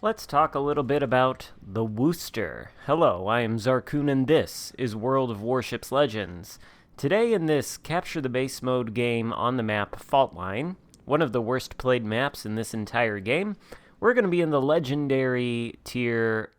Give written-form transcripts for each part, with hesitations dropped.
Let's talk a little bit about the Wooster. Hello, I am Xarkun and this is World of Warships Legends. Today in this Capture the Base mode game on the map Fault Line, one of the worst played maps in this entire game, we're going to be in the legendary tier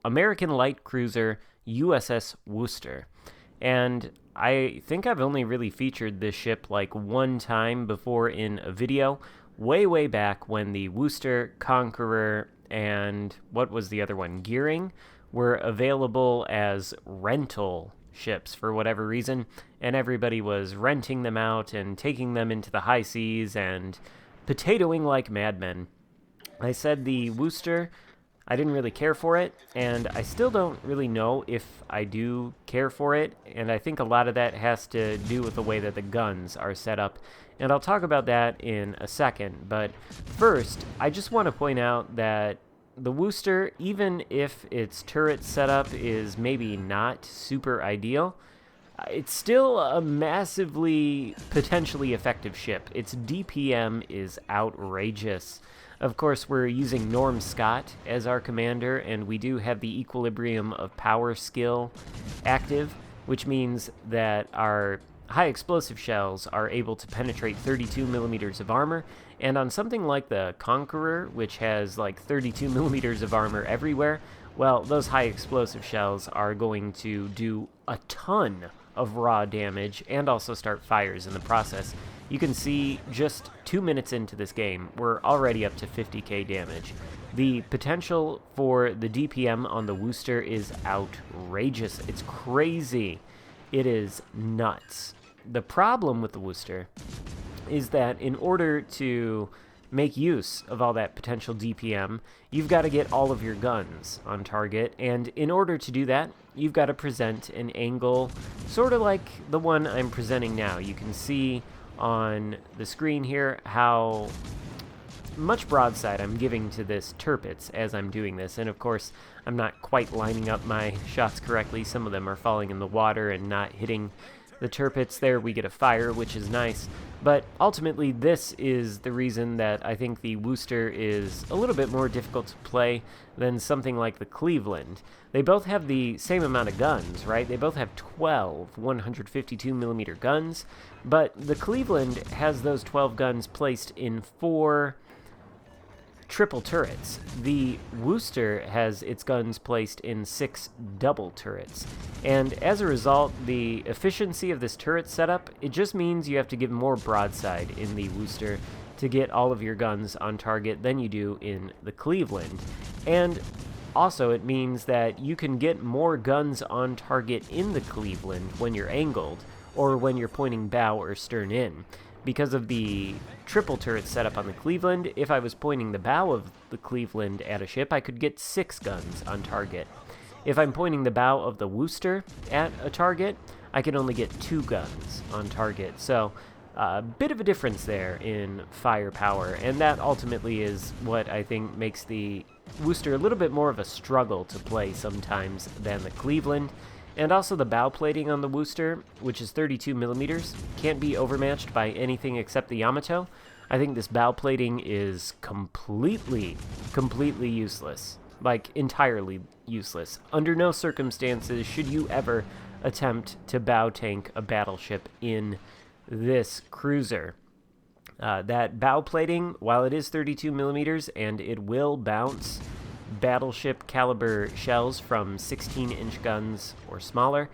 American light cruiser USS Wooster. And I think I've only really featured this ship like one time before in a video, way back when the Wooster, Conqueror, and what was the other one? Gearing were available as rental ships for whatever reason, and everybody was renting them out and taking them into the high seas and potatoing like madmen. I said the Wooster, I didn't really care for it, and I still don't really know if I do care for it, and I think a lot of that has to do with the way that the guns are set up, and I'll talk about that in a second. But first, I just want to point out that the Wooster, even if its turret setup is maybe not super ideal, it's still a massively potentially effective ship. Its DPM is outrageous. Of course, we're using Norm Scott as our commander, and we do have the Equilibrium of Power skill active, which means that our high explosive shells are able to penetrate 32 millimeters of armor, and on something like the Conqueror, which has like 32 millimeters of armor everywhere, well, those high explosive shells are going to do a ton of raw damage and also start fires in the process. You can see just 2 minutes into this game, we're already up to 50k damage. The potential for the DPM on the Wooster is outrageous. It's crazy. It is nuts. The problem with the Wooster is that in order to make use of all that potential DPM, you've got to get all of your guns on target, and in order to do that, you've got to present an angle sort of like the one I'm presenting now. You can see on the screen here how much broadside I'm giving to this Tirpitz as I'm doing this, and of course I'm not quite lining up my shots correctly. Some of them are falling in the water and not hitting the Tirpitz. There we get a fire, which is nice, but ultimately this is the reason that I think the Wooster is a little bit more difficult to play than something like the Cleveland. They both have the same amount of guns, right? They both have 12 152mm guns, but the Cleveland has those 12 guns placed in 4 triple turrets. The Wooster has its guns placed in 6 double turrets. And as a result, the efficiency of this turret setup, it just means you have to give more broadside in the Wooster to get all of your guns on target than you do in the Cleveland. And also it means that you can get more guns on target in the Cleveland when you're angled, or when you're pointing bow or stern in. Because of the triple turret setup on the Cleveland, if I was pointing the bow of the Cleveland at a ship, I could get 6 guns on target. If I'm pointing the bow of the Wooster at a target, I can only get 2 guns on target. So a bit of a difference there in firepower, and that ultimately is what I think makes the Wooster a little bit more of a struggle to play sometimes than the Cleveland. And also the bow plating on the Wooster, which is 32 millimeters, can't be overmatched by anything except the Yamato. I think this bow plating is completely useless. Like, entirely useless. Under no circumstances should you ever attempt to bow tank a battleship in this cruiser. That bow plating, while it is 32 millimeters and it will bounce battleship caliber shells from 16-inch guns or smaller,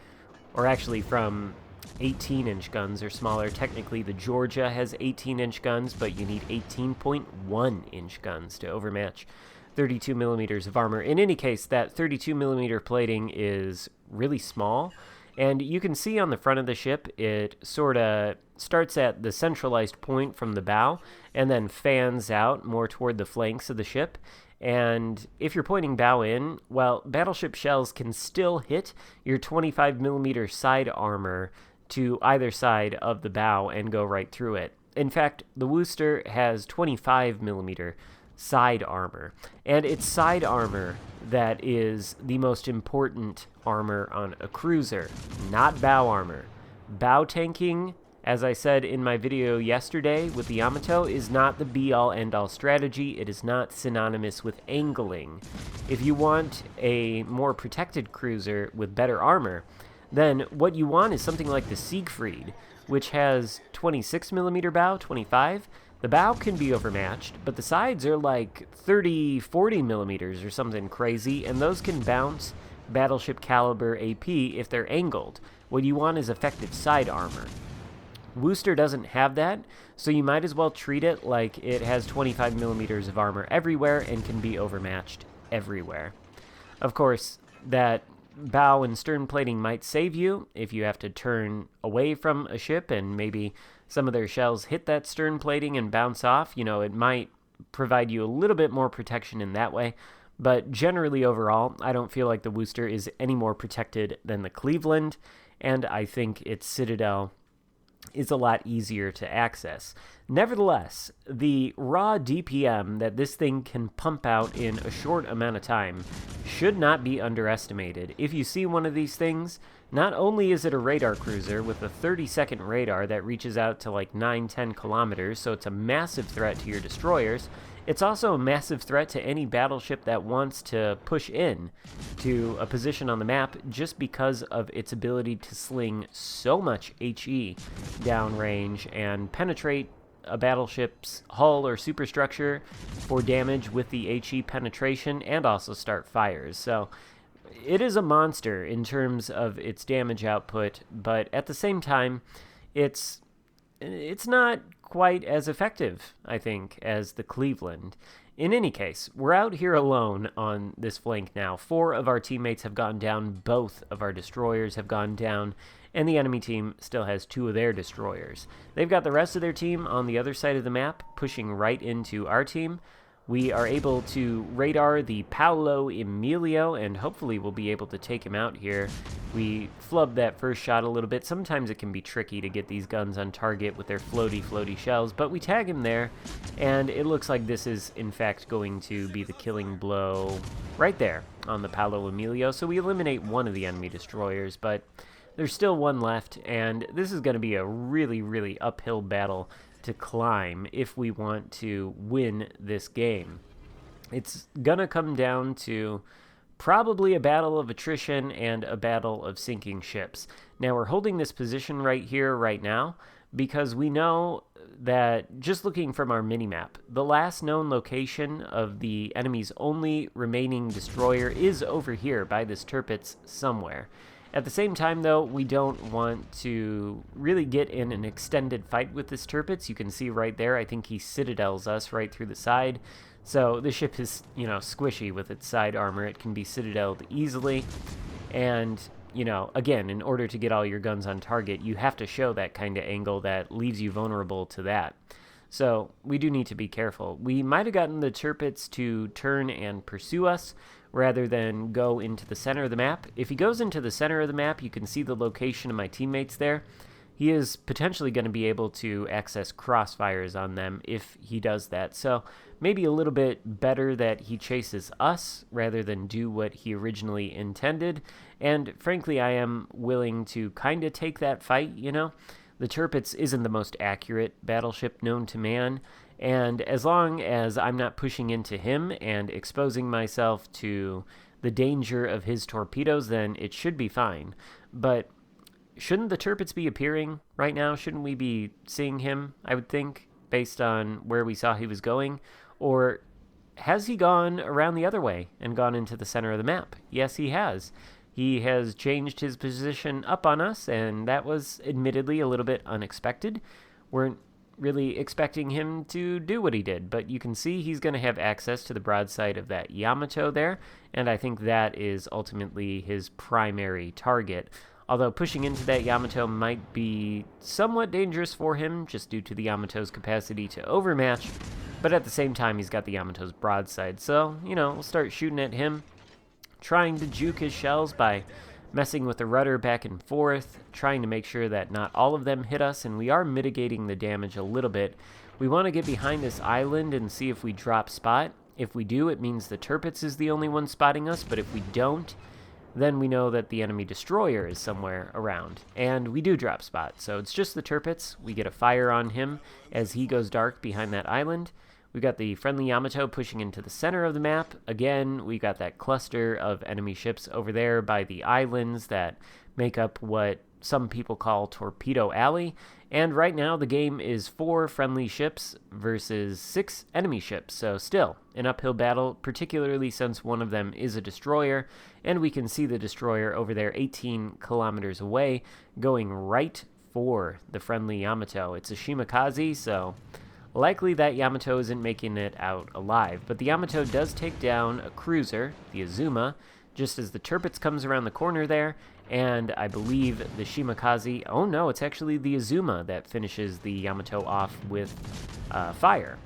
or actually from 18-inch guns or smaller. Technically, the Georgia has 18-inch guns, but you need 18.1-inch guns to overmatch 32 millimeters of armor. In any case, that 32 millimeter plating is really small, and you can see on the front of the ship, it sort of starts at the centralized point from the bow and then fans out more toward the flanks of the ship. And if you're pointing bow in, well, battleship shells can still hit your 25 millimeter side armor to either side of the bow and go right through it. In fact, the Wooster has 25 millimeter side armor, and it's side armor that is the most important armor on a cruiser, not bow armor. Bow tanking As I said in my video yesterday with the Yamato, is not the be-all end-all strategy. It is not synonymous with angling. If you want a more protected cruiser with better armor, then what you want is something like the Siegfried, which has 26mm bow, 25. The bow can be overmatched, but the sides are like 30, 40mm or something crazy, and those can bounce battleship caliber AP if they're angled. What you want is effective side armor. Wooster doesn't have that, so you might as well treat it like it has 25mm of armor everywhere and can be overmatched everywhere. Of course, that bow and stern plating might save you if you have to turn away from a ship and maybe some of their shells hit that stern plating and bounce off. You know, it might provide you a little bit more protection in that way, but generally overall, I don't feel like the Wooster is any more protected than the Cleveland, and I think its Citadel is a lot easier to access. Nevertheless, the raw DPM that this thing can pump out in a short amount of time should not be underestimated. If you see one of these things, not only is it a radar cruiser with a 30-second radar that reaches out to like 9-10 kilometers, so it's a massive threat to your destroyers, it's also a massive threat to any battleship that wants to push in to a position on the map just because of its ability to sling so much HE downrange and penetrate a battleship's hull or superstructure for damage with the HE penetration and also start fires. So it is a monster in terms of its damage output, but at the same time, it's not quite as effective, I think, as the Cleveland. In any case, we're out here alone on this flank now. 4 of our teammates have gone down, both of our destroyers have gone down, and the enemy team still has 2 of their destroyers. They've got the rest of their team on the other side of the map, pushing right into our team. We are able to radar the Paolo Emilio, and hopefully we'll be able to take him out here. We flubbed that first shot a little bit. Sometimes it can be tricky to get these guns on target with their floaty shells, but we tag him there, and it looks like this is, in fact, going to be the killing blow right there on the Paolo Emilio. So we eliminate one of the enemy destroyers, but there's still one left, and this is going to be a really, really uphill battle to climb if we want to win this game. It's gonna come down to probably a battle of attrition and a battle of sinking ships. Now we're holding this position right here, right now, because we know that just looking from our minimap, the last known location of the enemy's only remaining destroyer is over here by this Tirpitz somewhere. At the same time, though, we don't want to really get in an extended fight with this Tirpitz. You can see right there, I think he citadels us right through the side. So the ship is, you know, squishy with its side armor. It can be citadeled easily. And, you know, again, in order to get all your guns on target, you have to show that kind of angle that leaves you vulnerable to that. So we do need to be careful. We might have gotten the Tirpitz to turn and pursue us rather than go into the center of the map. If he goes into the center of the map, you can see the location of my teammates there. He is potentially going to be able to access crossfires on them if he does that. So maybe a little bit better that he chases us rather than do what he originally intended. And frankly, I am willing to kind of take that fight, you know. The Tirpitz isn't the most accurate battleship known to man, and as long as I'm not pushing into him and exposing myself to the danger of his torpedoes, then it should be fine. But shouldn't the Tirpitz be appearing right now? Shouldn't we be seeing him, I would think, based on where we saw he was going? Or has he gone around the other way and gone into the center of the map? Yes, he has. He has changed his position up on us, and that was admittedly a little bit unexpected. Weren't really expecting him to do what he did, but you can see he's going to have access to the broadside of that Yamato there, and I think that is ultimately his primary target. Although pushing into that Yamato might be somewhat dangerous for him, just due to the Yamato's capacity to overmatch, but at the same time he's got the Yamato's broadside, so, you know, we'll start shooting at him, trying to juke his shells by messing with the rudder back and forth, trying to make sure that not all of them hit us, and we are mitigating the damage a little bit. We want to get behind this island and see if we drop spot. If we do, it means the Tirpitz is the only one spotting us, but if we don't, then we know that the enemy destroyer is somewhere around. And we do drop spot, so it's just the Tirpitz. We get a fire on him as he goes dark behind that island. We've got the friendly Yamato pushing into the center of the map. Again, we got that cluster of enemy ships over there by the islands that make up what some people call Torpedo Alley. And right now the game is 4 friendly ships versus 6 enemy ships, so still an uphill battle, particularly since one of them is a destroyer, and we can see the destroyer over there 18 kilometers away going right for the friendly Yamato. It's a Shimakaze, so likely that Yamato isn't making it out alive, but the Yamato does take down a cruiser, the Azuma, just as the Tirpitz comes around the corner there, and I believe the Shimakaze, oh no, it's actually the Azuma that finishes the Yamato off with fire.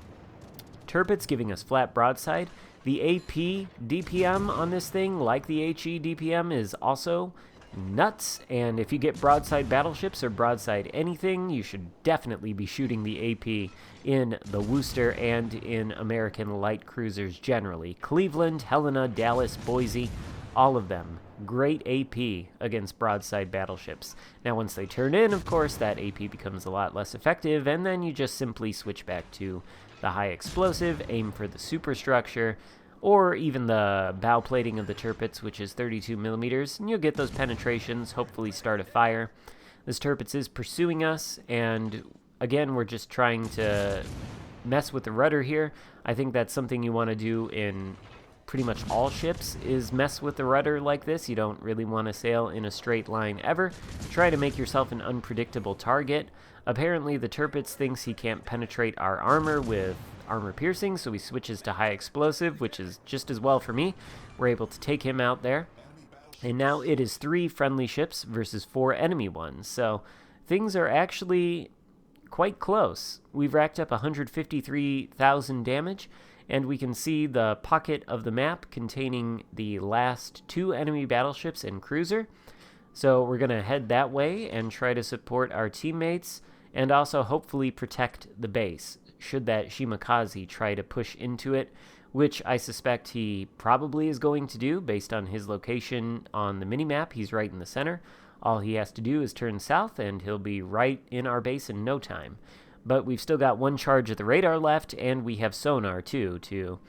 Tirpitz giving us flat broadside. The AP DPM on this thing, like the HE DPM, is also nuts, and if you get broadside battleships or broadside anything, you should definitely be shooting the AP in the Wooster and in American light cruisers generally. Cleveland, Helena, Dallas, Boise, all of them. Great AP against broadside battleships. Now once they turn in, of course, that AP becomes a lot less effective, and then you just simply switch back to the high explosive, aim for the superstructure, or even the bow plating of the Tirpitz, which is 32 millimeters, and you'll get those penetrations, hopefully start a fire. This Tirpitz is pursuing us, and again, we're just trying to mess with the rudder here. I think that's something you want to do in pretty much all ships, is mess with the rudder like this. You don't really want to sail in a straight line ever. Try to make yourself an unpredictable target. Apparently the Tirpitz thinks he can't penetrate our armor with armor piercing, so he switches to high explosive, which is just as well for me. We're able to take him out there. And now it is 3 friendly ships versus 4 enemy ones, so things are actually quite close. We've racked up 153,000 damage, and we can see the pocket of the map containing the last 2 enemy battleships and cruiser. So we're going to head that way and try to support our teammates, and also hopefully protect the base, should that Shimakaze try to push into it, which I suspect he probably is going to do based on his location on the minimap. He's right in the center. All he has to do is turn south, and he'll be right in our base in no time. But we've still got 1 charge of the radar left, and we have sonar too to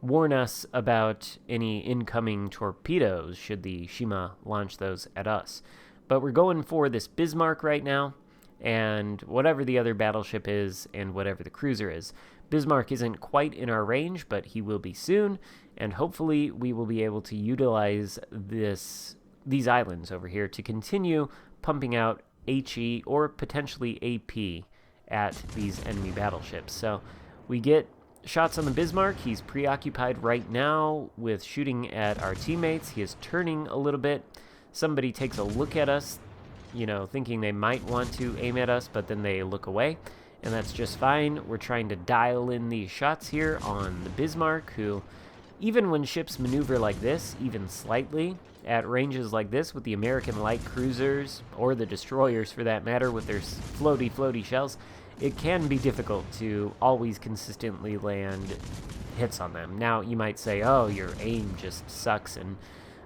warn us about any incoming torpedoes should the Shima launch those at us. But we're going for this Bismarck right now, and whatever the other battleship is and whatever the cruiser is. Bismarck isn't quite in our range, but he will be soon, and hopefully we will be able to utilize these islands over here to continue pumping out HE or potentially AP at these enemy battleships. So we get shots on the Bismarck. He's preoccupied right now with shooting at our teammates. He is turning a little bit. Somebody takes a look at us, you know, thinking they might want to aim at us, but then they look away, and that's just fine. We're trying to dial in these shots here on the Bismarck, who, even when ships maneuver like this, even slightly, at ranges like this with the American light cruisers, or the destroyers for that matter, with their floaty shells, it can be difficult to always consistently land hits on them. Now, you might say, oh, your aim just sucks, and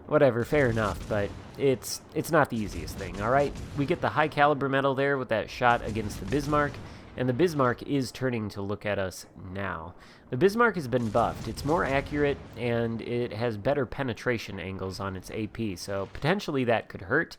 whatever, fair enough, but it's not the easiest thing, alright? We get the high caliber medal there with that shot against the Bismarck, and the Bismarck is turning to look at us now. The Bismarck has been buffed. It's more accurate, and it has better penetration angles on its AP, so potentially that could hurt.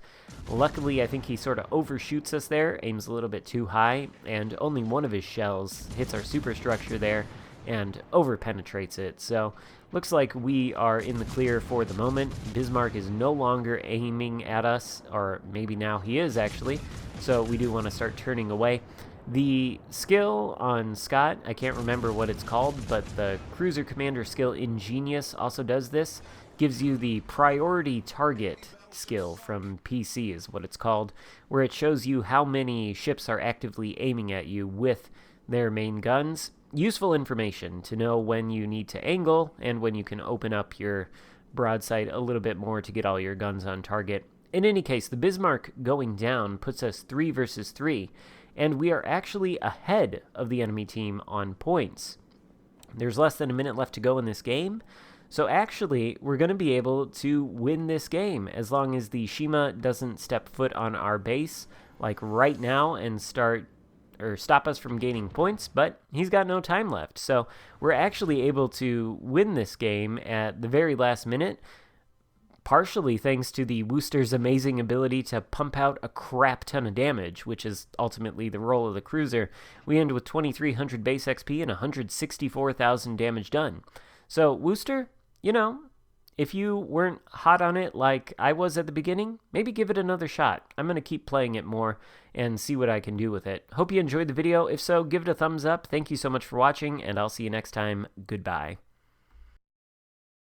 Luckily, I think he sort of overshoots us there, aims a little bit too high, and only one of his shells hits our superstructure there and over-penetrates it. So looks like we are in the clear for the moment. Bismarck is no longer aiming at us, or maybe now he is actually, so we do want to start turning away. The skill on Scott, I can't remember what it's called, but the Cruiser Commander skill Ingenious also does this. Gives you the priority target skill from PC is what it's called, where it shows you how many ships are actively aiming at you with their main guns. Useful information to know when you need to angle and when you can open up your broadside a little bit more to get all your guns on target. In any case, the Bismarck going down puts us 3 versus 3, and we are actually ahead of the enemy team on points. There's less than a minute left to go in this game, So actually, we're going to be able to win this game as long as the Shima doesn't step foot on our base, like right now, and stop us from gaining points, but he's got no time left. So we're actually able to win this game at the very last minute, partially thanks to the Wooster's amazing ability to pump out a crap ton of damage, which is ultimately the role of the cruiser. We end with 2,300 base XP and 164,000 damage done. So Wooster, you know, if you weren't hot on it like I was at the beginning, maybe give it another shot. I'm going to keep playing it more and see what I can do with it. Hope you enjoyed the video. If so, give it a thumbs up. Thank you so much for watching, and I'll see you next time. Goodbye.